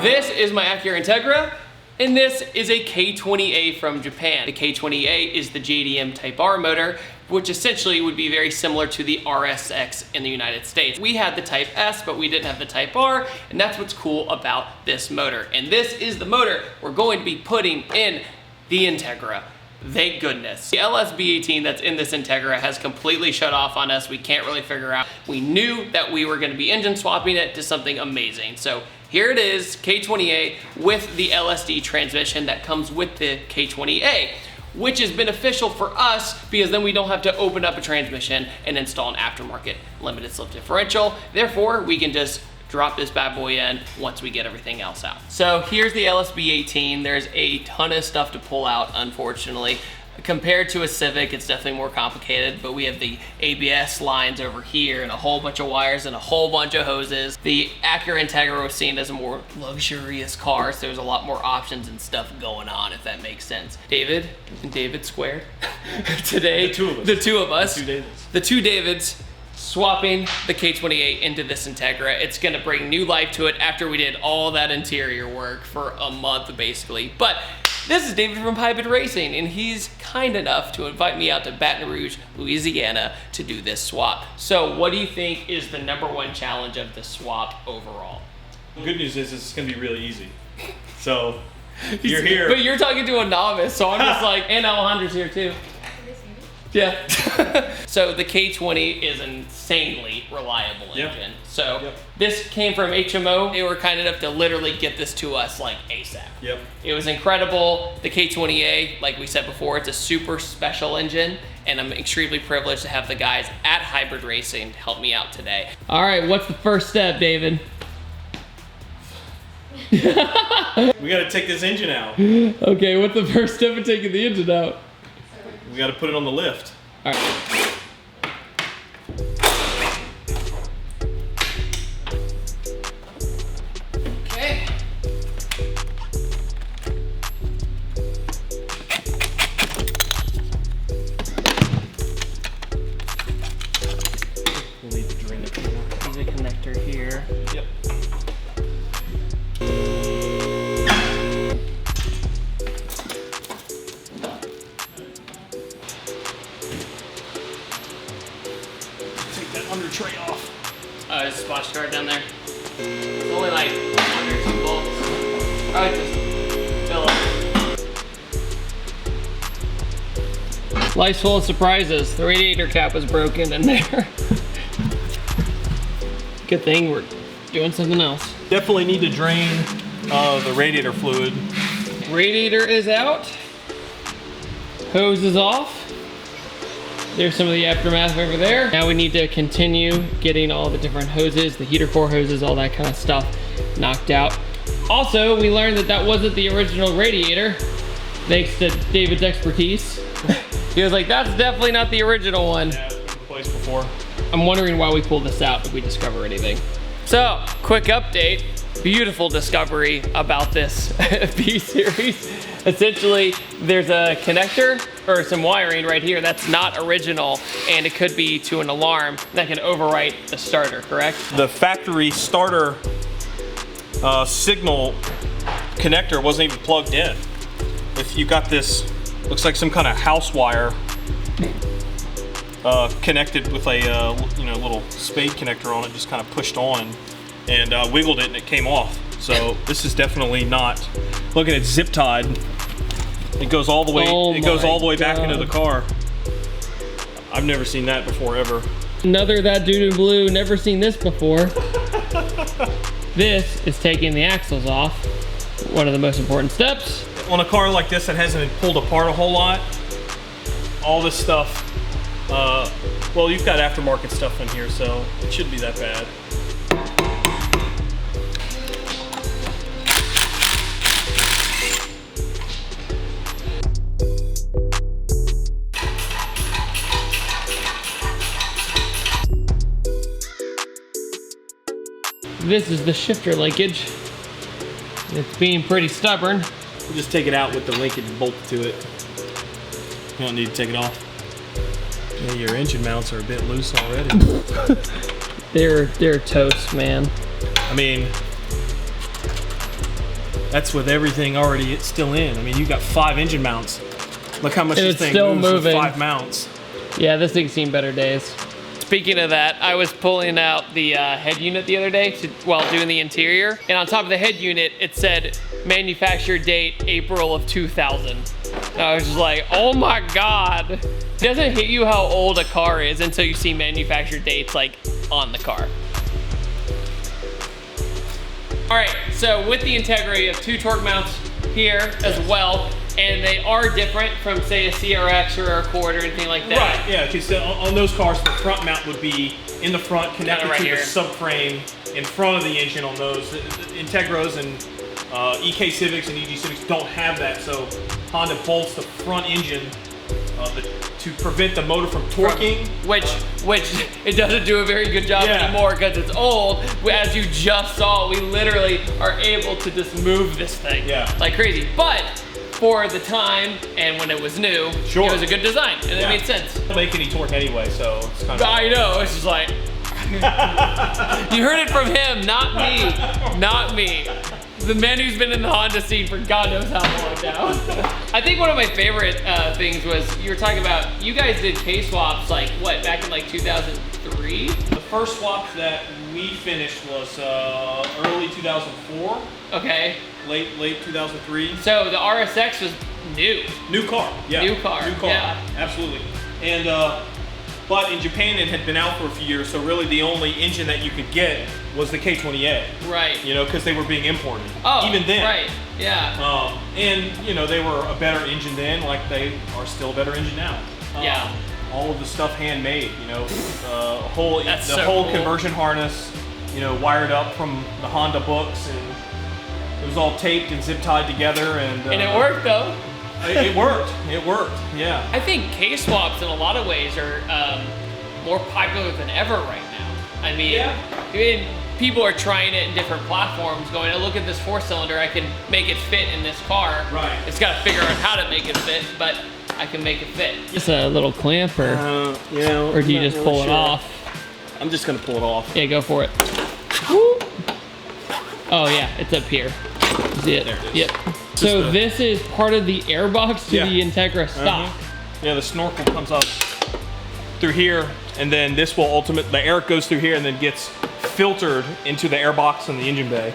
This is my Acura Integra, and this is a K20A from Japan. The K20A is the JDM Type R motor, which essentially would be very similar to the RSX in the United States. We had the Type S, but we didn't have the Type R, and that's what's cool about this motor. And this is the motor we're going to be putting in the Integra. Thank goodness. The LSB18 that's in this Integra has completely shut off on us. We can't really figure out. We knew that we were gonna be engine swapping it to something amazing. So here it is, K20A with the LSD transmission that comes with the K20A, which is beneficial for us because then we don't have to open up a transmission and install an aftermarket limited slip differential. Therefore, we can just drop this bad boy in once we get everything else out. So here's the LSB18. There's a ton of stuff to pull out, unfortunately. Compared to a Civic, it's definitely more complicated, but we have the ABS lines over here and a whole bunch of wires and a whole bunch of hoses. The Acura Integra was seen as a more luxurious car, so there's a lot more options and stuff going on, if that makes sense. David and David squared. Today, the two of us, the two Davids, swapping the K20A into this Integra. It's gonna bring new life to it after we did all that interior work for a month, basically. But this is David from Hybrid Racing, and he's kind enough to invite me out to Baton Rouge, Louisiana to do this swap. So what do you think is the #1 challenge of the swap overall? The good news is it's gonna be really easy. So you're here. But you're talking to a novice, so I'm just like, and Alejandra's here too. Yeah. So the K20 is an insanely reliable engine. So this came from HMO. They were kind enough to literally get this to us like ASAP. Yep. It was incredible. The K20A, like we said before, it's a super special engine, and I'm extremely privileged to have the guys at Hybrid Racing help me out today. All right, what's the first step, David? We gotta take this engine out. Okay, what's the first step of taking the engine out? We got to put it on the lift. All right. Okay. We'll need to drain it. There's a connector here. Yep. Under tray off. There's a splash guard down there. It's only like 1 or 2 bolts. Alright, just fill up. Life's full of surprises. The radiator cap was broken in there. Good thing we're doing something else. Definitely need to drain the radiator fluid. Radiator is out. Hose is off. There's some of the aftermath over there. Now we need to continue getting all the different hoses, the heater core hoses, all that kind of stuff knocked out. Also, we learned that that wasn't the original radiator, thanks to David's expertise. He was like, that's definitely not the original one. Yeah, it's been replaced before. I'm wondering why we pulled this out if we discover anything. So, quick update. Beautiful discovery about this B-Series. Essentially, there's a connector or some wiring right here that's not original, and it could be to an alarm that can overwrite the starter, correct? The factory starter signal connector wasn't even plugged in. If you got this, looks like some kind of house wire connected with a little spade connector on it, just kind of pushed on and wiggled it, and it came off. So this is definitely not. Looking at zip tied, it goes all the way. It goes all the way back into the car. I've never seen that before ever. Another That Dude in Blue. Never seen this before. This is taking the axles off. One of the most important steps. On a car like this that hasn't been pulled apart a whole lot, all this stuff. Well, you've got aftermarket stuff in here, so it shouldn't be that bad. This is the shifter linkage. It's being pretty stubborn. We'll just take it out with the linkage bolted to it. You don't need to take it off. Yeah, your engine mounts are a bit loose already. They're toast, man. I mean, That's with everything already still in. I mean, you got 5 engine mounts. Look how much And this it's thing still moves with moving. 5 mounts. Yeah, this thing's seen better days. Speaking of that, I was pulling out the head unit the other day while doing the interior, and on top of the head unit, it said manufacture date April of 2000. And I was just like, oh my God. It doesn't hit you how old a car is until you see manufacture dates like on the car. All right, so with the Integra, you have 2 torque mounts here as well, and they are different from, say, a CRX or a Accord or anything like that. Right, yeah, because on those cars, the front mount would be in the front, connected right to here. the subframe in front of the engine on those. The Integras and EK Civics and EG Civics don't have that, so Honda bolts the front engine to prevent the motor from torquing. Which it doesn't do a very good job anymore because it's old. As you just saw, we literally are able to just move this thing like crazy. But for the time and when it was new, it was a good design and it made sense. It doesn't make any torque anyway, so it's kind of... I know, it's just like... You heard it from him, not me. Not me. The man who's been in the Honda scene for God knows how long now. I think one of my favorite things was you were talking about, you guys did K-swaps like, what, back in like 2003? The first swap that we finished was early 2004. Okay. Late 2003. So the RSX was new. New car, yeah. New car, yeah. Absolutely. And, but in Japan it had been out for a few years, so really the only engine that you could get was the K20A. Right. You know, because they were being imported. Oh, even then. right, yeah. And, you know, they were a better engine then, like they are still a better engine now. Yeah. All of the stuff handmade, you know, the whole cool. conversion harness, you know, wired up from the Honda books, and it was all taped and zip tied together, and it worked though. It worked. It worked. Yeah. I think K-swaps in a lot of ways are more popular than ever right now. I mean, people are trying it in different platforms, going, oh, look at this 4-cylinder, I can make it fit in this car. Right. It's got to figure out how to make it fit, but I can make it fit. Just a little clamp, or or do you just pull it off? I'm just gonna pull it off. Yeah, go for it. Woo. Oh yeah, it's up here. See it? There it is. Yep. So this is part of the airbox to the Integra stock. Yeah, the snorkel comes up through here, and then this will the air goes through here and then gets filtered into the airbox in the engine bay.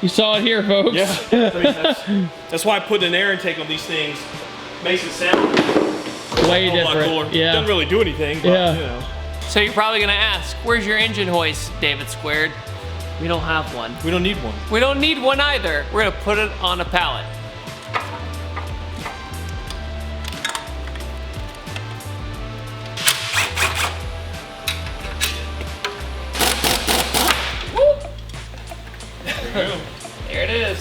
You saw it here, folks. Yeah, I mean, that's why I put an air intake on these things. Makes it sound way a lot different. cooler. Yeah. Doesn't really do anything, but you know. So you're probably gonna ask, where's your engine hoist, David Squared? We don't have one. We don't need one. We don't need one either. We're gonna put it on a pallet. There it is.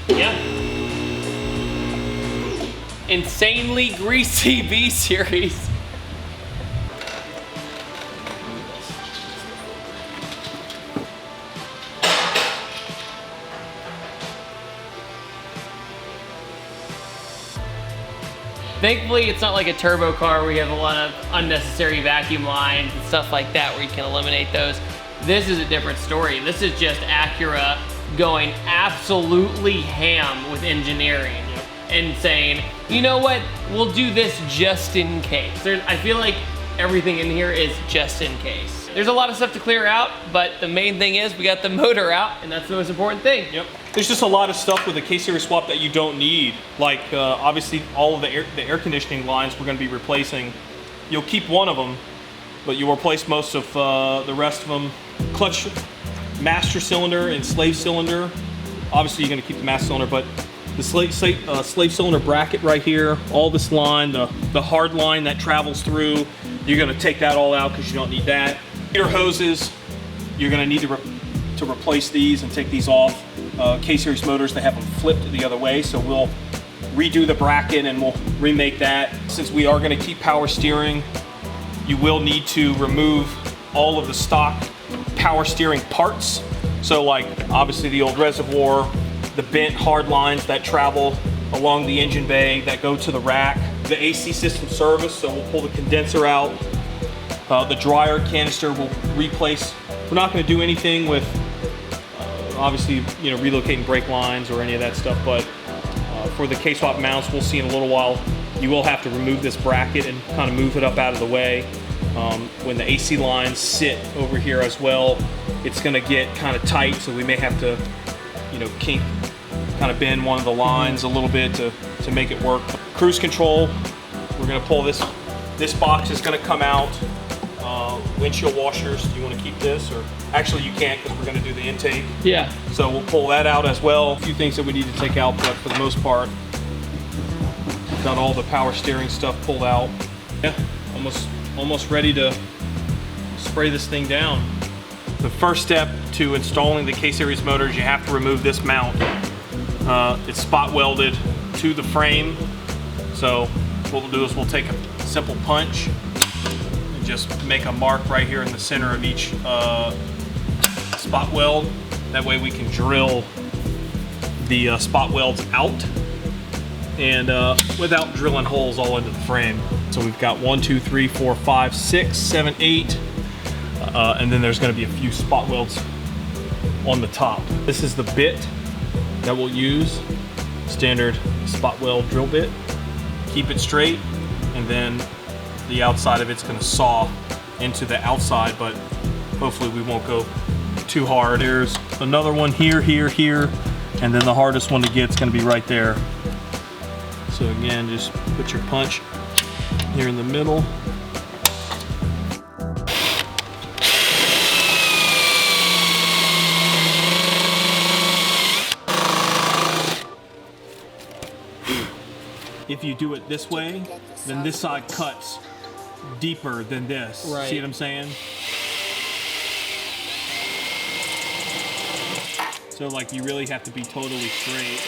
Yeah. Insanely greasy B-Series. Thankfully, it's not like a turbo car where you have a lot of unnecessary vacuum lines and stuff like that where you can eliminate those. This is a different story. This is just Acura going absolutely ham with engineering and saying, you know what, we'll do this just in case. I feel like everything in here is just in case. There's a lot of stuff to clear out, but the main thing is we got the motor out, and that's the most important thing. Yep. There's just a lot of stuff with the K-Series swap that you don't need. Like obviously all of the air conditioning lines we're going to be replacing. You'll keep one of them, but you'll replace most of the rest of them. Clutch, master cylinder and slave cylinder. Obviously you're going to keep the master cylinder, but the slave cylinder bracket right here, all this line, the hard line that travels through, you're going to take that all out because you don't need that. Heater hoses, you're going to need to replace these and take these off. K-Series motors, they have them flipped the other way, so we'll redo the bracket and we'll remake that. Since we are going to keep power steering, you will need to remove all of the stock power steering parts. So like obviously the old reservoir, the bent hard lines that travel along the engine bay that go to the rack, the AC system service, so we'll pull the condenser out. The dryer canister will replace. We're not going to do anything with, obviously, you know, relocating brake lines or any of that stuff, but for the K-swap mounts, we'll see in a little while, you will have to remove this bracket and kind of move it up out of the way. When the AC lines sit over here as well, it's going to get kind of tight, so we may have to, you know, kink, kind of bend one of the lines a little bit to make it work. Cruise control, we're going to pull this. This box is going to come out. Windshield washers, do you want to keep this? Or actually you can't, because we're going to do the intake. Yeah. So we'll pull that out as well. A few things that we need to take out, but for the most part, got all the power steering stuff pulled out. Yeah, almost ready to spray this thing down. The first step to installing the K-Series motors, you have to remove this mount. It's spot welded to the frame. So what we'll do is we'll take a simple punch and just make a mark right here in the center of each spot weld. That way we can drill the spot welds out and without drilling holes all into the frame. So we've got 1, 2, 3, 4, 5, 6, 7, 8, and then there's going to be a few spot welds on the top. This is the bit that we'll use, standard spot weld drill bit. Keep it straight, and then the outside of it's going to saw into the outside, but hopefully we won't go too hard. There's another one here, here, here, and then the hardest one to get is going to be right there. So again, just put your punch here in the middle. If you do it this way, then this side cuts deeper than this. Right. See what I'm saying? So like you really have to be totally straight.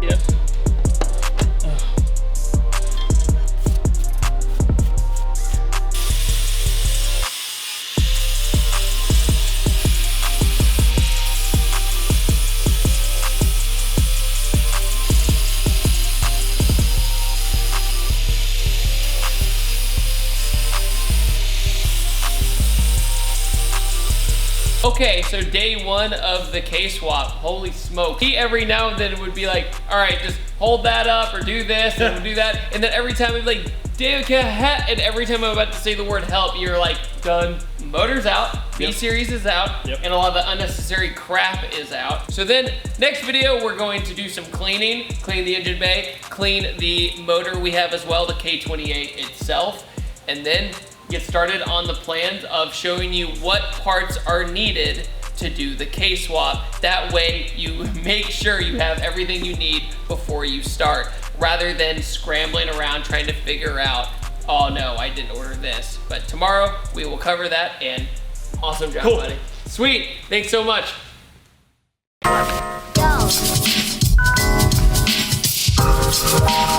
Yep. Okay, so day one of the K-swap. Holy smoke. He every now and then would be like, all right, just hold that up or do this and we'll do that. And then every time he'd be like, David, and every time I'm about to say the word help, you're like, done. Motor's out, B-Series is out, and a lot of the unnecessary crap is out. So then, next video, we're going to do some cleaning, clean the engine bay, clean the motor we have as well, the K28 itself, and then get started on the plans of showing you what parts are needed to do the K-swap. That way you make sure you have everything you need before you start, rather than scrambling around trying to figure out, oh no, I didn't order this. But tomorrow we will cover that, and awesome job, buddy. Sweet, thanks so much. Go.